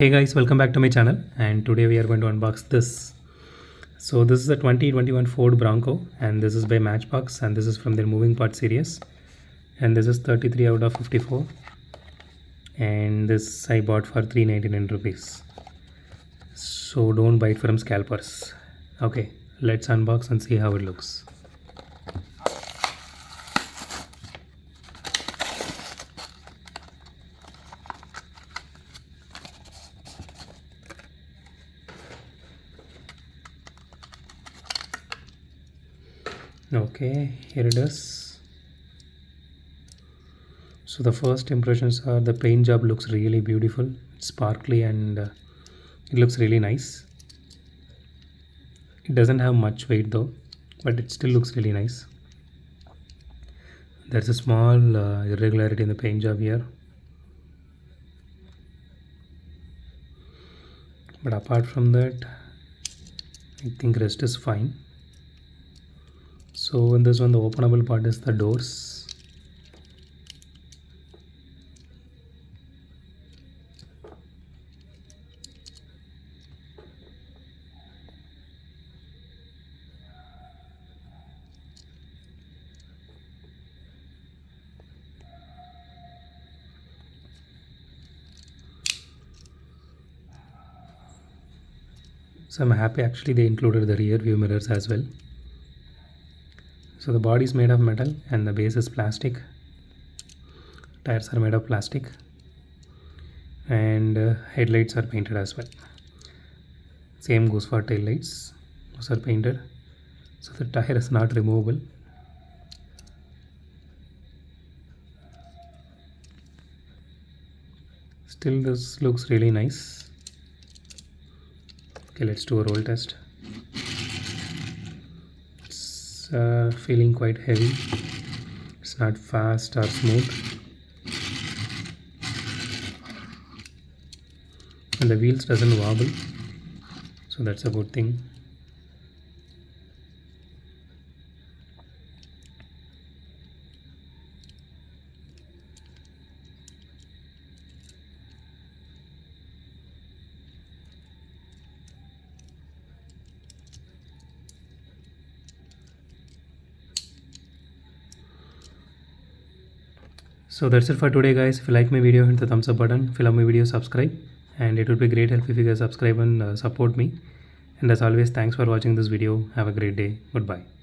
Hey guys, welcome back to my channel, and today we are going to unbox this. So this is a 2021 Ford Bronco, and this is by Matchbox, and this is from their moving part series, and this is 33 out of 54, and this I bought for 399 rupees. So don't buy it from scalpers. Okay, let's unbox and see how it looks. Okay, here it is. So the first impressions are the paint job looks really beautiful, it's sparkly, and it looks really nice. It doesn't have much weight though, but it still looks really nice. There's a small irregularity in the paint job here, but apart from that I think rest is fine. So in this one, the openable part is the doors. So I'm happy actually they included the rear view mirrors as well. So the body is made of metal and the base is plastic. Tires are made of plastic, and headlights are painted as well. Same goes for tail lights. Those are painted. So the tire is not removable. Still this looks really nice. Okay, let's do a roll test. It's feeling quite heavy. It's not fast or smooth, and the wheels doesn't wobble, so that's a good thing. So that's it for today guys. If you like my video, hit the thumbs up button. If you love my video, subscribe, and it would be great help if you guys subscribe and support me. And as always, thanks for watching this video. Have a great day. Goodbye.